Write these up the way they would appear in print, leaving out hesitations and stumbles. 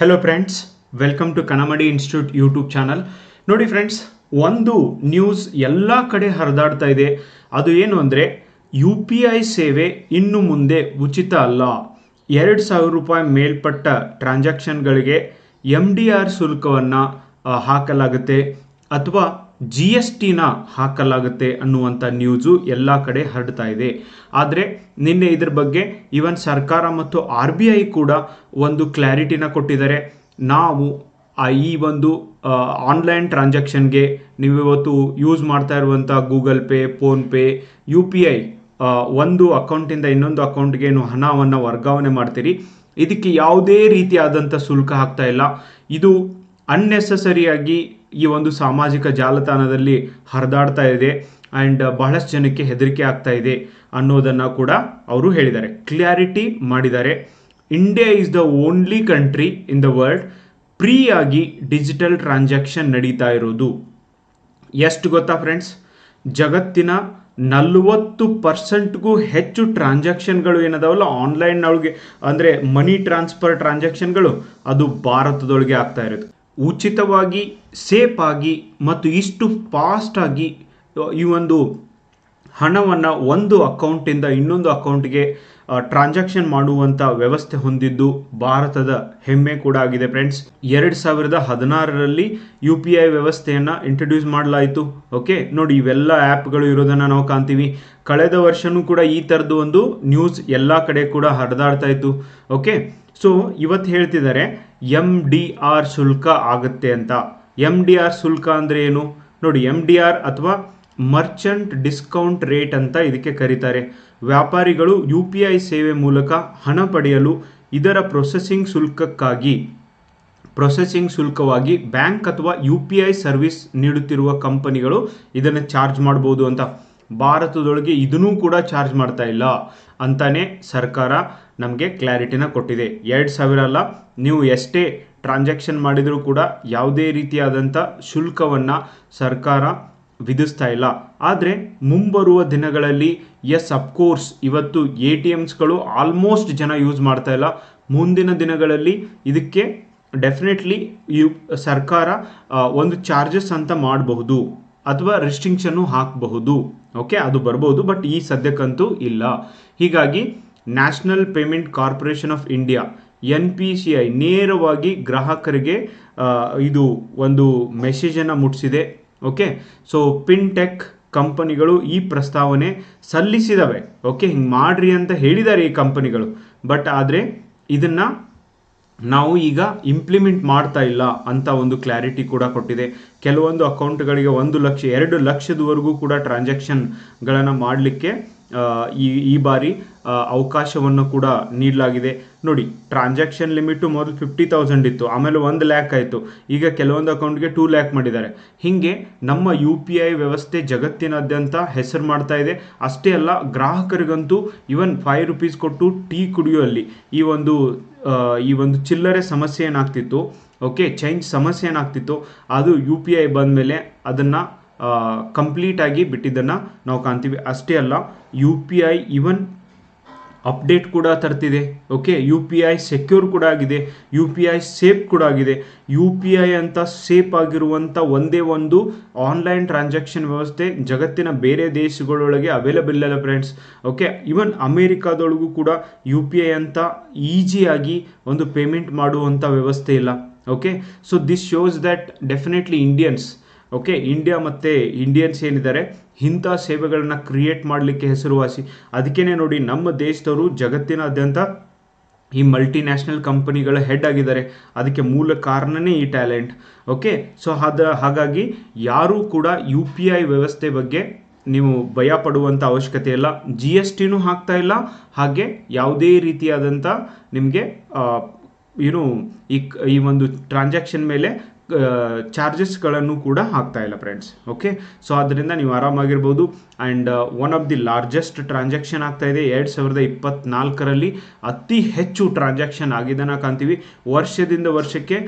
Hello friends, welcome to Kanamadi institute YouTube channel. ನೋಡಿ friends, ಒಂದು news ಎಲ್ಲ ಕಡೆ ಹರಿದಾಡ್ತಾ ಇದೆ. ಅದು ಏನು ಅಂದರೆ, ಯು ಪಿ ಐ ಸೇವೆ ಇನ್ನು ಮುಂದೆ ಉಚಿತ ಅಲ್ಲ. 2,000 ರೂಪಾಯಿ ಮೇಲ್ಪಟ್ಟ ಟ್ರಾನ್ಸಾಕ್ಷನ್ಗಳಿಗೆ MDR ಶುಲ್ಕವನ್ನು ಹಾಕಲಾಗುತ್ತೆ ಅಥವಾ GSTನ ಹಾಕಲಾಗುತ್ತೆ ಅನ್ನುವಂಥ ನ್ಯೂಸು ಎಲ್ಲ ಕಡೆ ಹರಡ್ತಾ ಇದೆ. ಆದರೆ ನಿನ್ನೆ ಇದ್ರ ಬಗ್ಗೆ ಈವನ್ ಸರ್ಕಾರ ಮತ್ತು RBI ಕೂಡ ಒಂದು ಕ್ಲಾರಿಟಿನ ಕೊಟ್ಟಿದ್ದಾರೆ. ನಾವು ಈ ಒಂದು ಆನ್ಲೈನ್ ಟ್ರಾನ್ಸಾಕ್ಷನ್ಗೆ ನೀವು ಇವತ್ತು ಯೂಸ್ ಮಾಡ್ತಾ ಇರುವಂಥ ಗೂಗಲ್ ಪೇ, ಫೋನ್ಪೇ, UPI ಒಂದು ಅಕೌಂಟಿಂದ ಇನ್ನೊಂದು ಅಕೌಂಟ್ಗೆ ಏನು ಹಣವನ್ನು ವರ್ಗಾವಣೆ ಮಾಡ್ತೀರಿ, ಇದಕ್ಕೆ ಯಾವುದೇ ರೀತಿಯಾದಂಥ ಶುಲ್ಕ ಹಾಕ್ತಾ ಇಲ್ಲ. ಇದು ಅನ್ನೆಸೆಸರಿಯಾಗಿ ಈ ಒಂದು ಸಾಮಾಜಿಕ ಜಾಲತಾಣದಲ್ಲಿ ಹರಿದಾಡ್ತಾ ಇದೆ ಆ್ಯಂಡ್ ಬಹಳಷ್ಟು ಜನಕ್ಕೆ ಹೆದರಿಕೆ ಆಗ್ತಾ ಇದೆ ಅನ್ನೋದನ್ನು ಕೂಡ ಅವರು ಹೇಳಿದ್ದಾರೆ, ಕ್ಲಾರಿಟಿ ಮಾಡಿದ್ದಾರೆ. India is the only country in the world free ಆಗಿ ಡಿಜಿಟಲ್ ಟ್ರಾನ್ಸಾಕ್ಷನ್ ನಡೀತಾ ಇರೋದು. ಎಷ್ಟು ಗೊತ್ತಾ ಫ್ರೆಂಡ್ಸ್, ಜಗತ್ತಿನ 40%ಗೂ ಹೆಚ್ಚು ಟ್ರಾನ್ಸಾಕ್ಷನ್ಗಳು ಏನದಾವಲ್ಲ ಆನ್ಲೈನ್ನೊಳಗೆ, ಅಂದರೆ ಮನಿ ಟ್ರಾನ್ಸ್ಫರ್ ಟ್ರಾನ್ಸಾಕ್ಷನ್ಗಳು, ಅದು ಭಾರತದೊಳಗೆ ಆಗ್ತಾ ಇರೋದು. ಉಚಿತವಾಗಿ, ಸೇಫ್ ಆಗಿ ಮತ್ತು ಇಷ್ಟು ಫಾಸ್ಟಾಗಿ ಈ ಒಂದು ಹಣವನ್ನು ಒಂದು ಅಕೌಂಟಿಂದ ಇನ್ನೊಂದು ಅಕೌಂಟ್ಗೆ ಟ್ರಾನ್ಸಾಕ್ಷನ್ ಮಾಡುವಂಥ ವ್ಯವಸ್ಥೆ ಹೊಂದಿದ್ದು ಭಾರತದ ಹೆಮ್ಮೆ ಕೂಡ ಆಗಿದೆ ಫ್ರೆಂಡ್ಸ್. 2016ರಲ್ಲಿ UPI ವ್ಯವಸ್ಥೆಯನ್ನು ಇಂಟ್ರೊಡ್ಯೂಸ್ ಮಾಡಲಾಯಿತು. ಓಕೆ, ನೋಡಿ ಇವೆಲ್ಲ ಆ್ಯಪ್ಗಳು ಇರೋದನ್ನು ನಾವು ಕಾಣ್ತೀವಿ. ಕಳೆದ ವರ್ಷವೂ ಕೂಡ ಈ ಥರದ್ದು ಒಂದು ನ್ಯೂಸ್ ಎಲ್ಲ ಕಡೆ ಕೂಡ ಹರಿದಾಡ್ತಾ ಇತ್ತು. ಓಕೆ, ಸೊ ಇವತ್ತು ಹೇಳ್ತಿದ್ದಾರೆ MDR ಶುಲ್ಕ ಆಗುತ್ತೆ ಅಂತ. MDR ಶುಲ್ಕ ಅಂದರೆ ಏನು ನೋಡಿ, MDR ಅಥವಾ ಮರ್ಚೆಂಟ್ ಡಿಸ್ಕೌಂಟ್ ರೇಟ್ ಅಂತ ಇದಕ್ಕೆ ಕರೀತಾರೆ. ವ್ಯಾಪಾರಿಗಳು UPI ಸೇವೆ ಮೂಲಕ ಹಣ ಪಡೆಯಲು ಇದರ ಪ್ರೊಸೆಸಿಂಗ್ ಶುಲ್ಕವಾಗಿ ಬ್ಯಾಂಕ್ ಅಥವಾ UPI ಸರ್ವಿಸ್ ನೀಡುತ್ತಿರುವ ಕಂಪನಿಗಳು ಇದನ್ನು ಚಾರ್ಜ್ ಮಾಡ್ಬೋದು ಅಂತ. ಭಾರತದೊಳಗೆ ಇದನ್ನೂ ಕೂಡ ಚಾರ್ಜ್ ಮಾಡ್ತಾ ಇಲ್ಲ ಅಂತಾನೆ ಸರ್ಕಾರ ನಮಗೆ ಕ್ಲಾರಿಟಿನ ಕೊಟ್ಟಿದೆ. 2,000 ಅಲ್ಲ, ನೀವು ಎಷ್ಟೇ ಟ್ರಾನ್ಸಾಕ್ಷನ್ ಮಾಡಿದರೂ ಕೂಡ ಯಾವುದೇ ರೀತಿಯಾದಂಥ ಶುಲ್ಕವನ್ನು ಸರ್ಕಾರ ವಿಧಿಸ್ತಾ ಇಲ್ಲ. ಆದರೆ ಮುಂಬರುವ ದಿನಗಳಲ್ಲಿ ಅಫ್ಕೋರ್ಸ್ ಇವತ್ತು ATMsಗಳು ಆಲ್ಮೋಸ್ಟ್ ಜನ ಯೂಸ್ ಮಾಡ್ತಾ ಇಲ್ಲ. ಮುಂದಿನ ದಿನಗಳಲ್ಲಿ ಇದಕ್ಕೆ ಡೆಫಿನೆಟ್ಲಿ ಸರ್ಕಾರ ಒಂದು ಚಾರ್ಜಸ್ ಅಂತ ಮಾಡಬಹುದು ಅಥವಾ ರೆಸ್ಟ್ರಿಕ್ಷನ್ನು ಹಾಕಬಹುದು. ಓಕೆ, ಅದು ಬರ್ಬೋದು, ಬಟ್ ಈ ಸದ್ಯಕ್ಕಂತೂ ಇಲ್ಲ. ಹೀಗಾಗಿ national payment corporation of India NPCI ನೇರವಾಗಿ ಗ್ರಾಹಕರಿಗೆ ಇದು ಒಂದು ಮೆಸೇಜನ್ನು ಮುಟ್ಟಿಸಿದೆ. ಓಕೆ, ಸೊ ಫಿನ್ಟೆಕ್ ಕಂಪನಿಗಳು ಈ ಪ್ರಸ್ತಾವನೆ ಸಲ್ಲಿಸಿದವೆ. ಓಕೆ, ಹಿಂಗೆ ಮಾಡ್ರಿ ಅಂತ ಹೇಳಿದ್ದಾರೆ ಈ ಕಂಪನಿಗಳು, ಬಟ್ ಆದರೆ ಇದನ್ನು ನಾವು ಈಗ ಇಂಪ್ಲಿಮೆಂಟ್ ಮಾಡ್ತಾ ಇಲ್ಲ ಅಂತ ಒಂದು ಕ್ಲಾರಿಟಿ ಕೂಡ ಕೊಟ್ಟಿದೆ. ಕೆಲವೊಂದು ಅಕೌಂಟ್ಗಳಿಗೆ 1 ಲಕ್ಷ 2 ಲಕ್ಷದವರೆಗೂ ಕೂಡ ಟ್ರಾನ್ಸಾಕ್ಷನ್ಗಳನ್ನು ಮಾಡಲಿಕ್ಕೆ ಈ ಬಾರಿ ಅವಕಾಶವನ್ನು ಕೂಡ ನೀಡಲಾಗಿದೆ. ನೋಡಿ, ಟ್ರಾನ್ಸಾಕ್ಷನ್ ಲಿಮಿಟು ಮೊದಲು 50,000 ಇತ್ತು, ಆಮೇಲೆ 1 ಲ್ಯಾಕ್ ಆಯಿತು, ಈಗ ಕೆಲವೊಂದು ಅಕೌಂಟ್ಗೆ 2 ಲ್ಯಾಕ್ ಮಾಡಿದ್ದಾರೆ. ಹೀಗೆ ನಮ್ಮ UPI ವ್ಯವಸ್ಥೆ ಜಗತ್ತಿನಾದ್ಯಂತ ಹೆಸರು ಮಾಡ್ತಾ ಇದೆ. ಅಷ್ಟೇ ಅಲ್ಲ, ಗ್ರಾಹಕರಿಗಂತೂ ಇವನ್ 5 ರೂಪೀಸ್ ಕೊಟ್ಟು ಟೀ ಕುಡಿಯುವಲ್ಲಿ ಈ ಒಂದು ಚಿಲ್ಲರೆ ಸಮಸ್ಯೆ ಏನಾಗ್ತಿತ್ತು, ಓಕೆ, ಚೇಂಜ್ ಸಮಸ್ಯೆ ಏನಾಗ್ತಿತ್ತು, ಅದು UPI ಬಂದ ಮೇಲೆ ಅದನ್ನು ಕಂಪ್ಲೀಟಾಗಿ ಬಿಟ್ಟಿದ್ದನ್ನು ನಾವು ಕಾಣ್ತೀವಿ. ಅಷ್ಟೇ ಅಲ್ಲ, UPI ಇವನ್ ಅಪ್ಡೇಟ್ ಕೂಡ ತರ್ತಿದೆ. ಓಕೆ, UPI ಸೆಕ್ಯೂರ್ ಕೂಡ ಆಗಿದೆ, UPI ಸೇಫ್ ಕೂಡ ಆಗಿದೆ. UPI ಅಂತ ಸೇಫ್ ಆಗಿರುವಂಥ ಒಂದೇ ಒಂದು ಆನ್ಲೈನ್ ಟ್ರಾನ್ಸಾಕ್ಷನ್ ವ್ಯವಸ್ಥೆ ಜಗತ್ತಿನ ಬೇರೆ ದೇಶಗಳೊಳಗೆ ಅವೈಲಬಲ್ ಇಲ್ಲ ಫ್ರೆಂಡ್ಸ್. ಓಕೆ, ಇವನ್ ಅಮೇರಿಕಾದೊಳಗೂ ಕೂಡ UPI ಅಂತ ಈಸಿಯಾಗಿ ಒಂದು ಪೇಮೆಂಟ್ ಮಾಡುವಂಥ ವ್ಯವಸ್ಥೆ ಇಲ್ಲ. Okay, so this shows that definitely India ಮತ್ತು ಇಂಡಿಯನ್ಸ್ ಏನಿದ್ದಾರೆ ಇಂಥ ಸೇವೆಗಳನ್ನ ಕ್ರಿಯೇಟ್ ಮಾಡಲಿಕ್ಕೆ ಹೆಸರುವಾಸಿ. ಅದಕ್ಕೇ ನೋಡಿ, ನಮ್ಮ ದೇಶದವರು ಜಗತ್ತಿನಾದ್ಯಂತ ಈ ಮಲ್ಟಿನ್ಯಾಷನಲ್ ಕಂಪನಿಗಳ ಹೆಡ್ ಆಗಿದ್ದಾರೆ. ಅದಕ್ಕೆ ಮೂಲ ಕಾರಣನೇ ಈ ಟ್ಯಾಲೆಂಟ್. ಓಕೆ, ಸೊ ಹಾಗಾಗಿ ಯಾರೂ ಕೂಡ UPI ವ್ಯವಸ್ಥೆ ಬಗ್ಗೆ ನೀವು ಭಯ ಪಡುವಂಥ ಅವಶ್ಯಕತೆ ಇಲ್ಲ. GSTನೂ ಹಾಕ್ತಾ ಇಲ್ಲ, ಹಾಗೆ ಯಾವುದೇ ರೀತಿಯಾದಂಥ ನಿಮಗೆ ಈ ಒಂದು ಟ್ರಾನ್ಸಾಕ್ಷನ್ ಮೇಲೆ ಚಾರ್ಜಸ್ಗಳನ್ನು ಕೂಡ ಹಾಕ್ತಾ ಇಲ್ಲ ಫ್ರೆಂಡ್ಸ್. ಓಕೆ, ಸೊ ಅದರಿಂದ ನೀವು ಆರಾಮಾಗಿರ್ಬೋದು. And one of the largest transaction ಆಗ್ತಾ ಇದೆ 2024ರಲ್ಲಿ ಅತಿ ಹೆಚ್ಚು ಟ್ರಾನ್ಸಾಕ್ಷನ್ ಆಗಿದ್ದನ್ನು ಕಾಣ್ತೀವಿ. ವರ್ಷದಿಂದ ವರ್ಷಕ್ಕೆ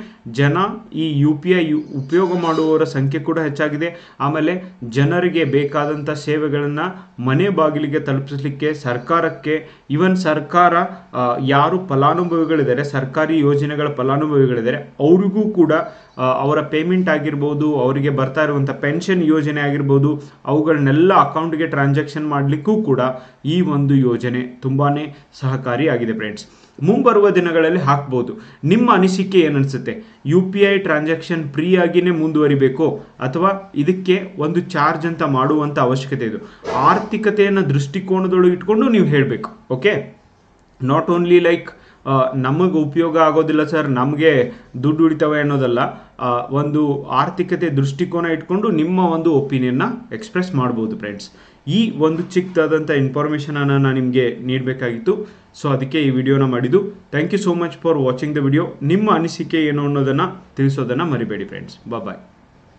ಜನ ಈ UPI ಉಪಯೋಗ ಮಾಡುವವರ ಸಂಖ್ಯೆ ಕೂಡ ಹೆಚ್ಚಾಗಿದೆ. ಆಮೇಲೆ ಜನರಿಗೆ ಬೇಕಾದಂಥ ಸೇವೆಗಳನ್ನು ಮನೆ ಬಾಗಿಲಿಗೆ ತಲುಪಿಸಲಿಕ್ಕೆ ಸರ್ಕಾರಕ್ಕೆ ಸರ್ಕಾರ ಯಾರು ಫಲಾನುಭವಿಗಳಿದ್ದಾರೆ, ಸರ್ಕಾರಿ ಯೋಜನೆಗಳ ಫಲಾನುಭವಿಗಳಿದ್ದಾರೆ, ಅವರಿಗೂ ಕೂಡ ಅವರ ಪೇಮೆಂಟ್ ಆಗಿರ್ಬೋದು, ಅವರಿಗೆ ಬರ್ತಾ ಇರುವಂಥ ಪೆನ್ಷನ್ ಯೋಜನೆ ಆಗಿರ್ಬೋದು, ಅವುಗಳನ್ನೆಲ್ಲ ಅಕೌಂಟ್ಗೆ ಟ್ರಾನ್ಸಾಕ್ಷನ್ ಮಾಡಲಿಕ್ಕೂ ಕೂಡ ಈ ಒಂದು ಯೋಜನೆ ತುಂಬಾ ಸಹಕಾರಿಯಾಗಿದೆ ಫ್ರೆಂಡ್ಸ್. ಮುಂಬರುವ ದಿನಗಳಲ್ಲಿ ಹಾಕ್ಬೋದು. ನಿಮ್ಮ ಅನಿಸಿಕೆ ಏನನ್ಸುತ್ತೆ? UPI ಟ್ರಾನ್ಸಾಕ್ಷನ್ ಫ್ರೀ ಆಗಿನೇ ಮುಂದುವರಿಬೇಕೋ ಅಥವಾ ಇದಕ್ಕೆ ಒಂದು ಚಾರ್ಜ್ ಅಂತ ಮಾಡುವಂಥ ಅವಶ್ಯಕತೆ ಇದೆ? ಆರ್ಥಿಕತೆಯನ್ನು ದೃಷ್ಟಿಕೋನದೊಳಗೆ ಇಟ್ಕೊಂಡು ನೀವು ಹೇಳಬೇಕು. ಓಕೆ, ನಾಟ್ ಓನ್ಲಿ ಲೈಕ್ ನಮಗೆ ಉಪಯೋಗ ಆಗೋದಿಲ್ಲ ಸರ್, ನಮಗೆ ದುಡ್ಡು ಉಳಿತವೆ ಅನ್ನೋದಲ್ಲ. ಒಂದು ಆರ್ಥಿಕತೆ ದೃಷ್ಟಿಕೋನ ಇಟ್ಕೊಂಡು ನಿಮ್ಮ ಒಂದು ಒಪಿನಿಯನ್ನ ಎಕ್ಸ್ಪ್ರೆಸ್ ಮಾಡ್ಬೋದು ಫ್ರೆಂಡ್ಸ್. ಈ ಒಂದು ಚಿಕ್ಕದಾದಂಥ ಇನ್ಫಾರ್ಮೇಷನನ್ನು ನಾನು ನಿಮಗೆ ನೀಡಬೇಕಾಗಿತ್ತು. ಸೊ ಅದಕ್ಕೆ ಈ ವಿಡಿಯೋನ ಮಾಡಿದ್ದು. Thank you so much for watching the video. ನಿಮ್ಮ ಅನಿಸಿಕೆ ಏನು ಅನ್ನೋದನ್ನು ತಿಳಿಸೋದನ್ನು ಮರಿಬೇಡಿ ಫ್ರೆಂಡ್ಸ್. ಬಾಯ್.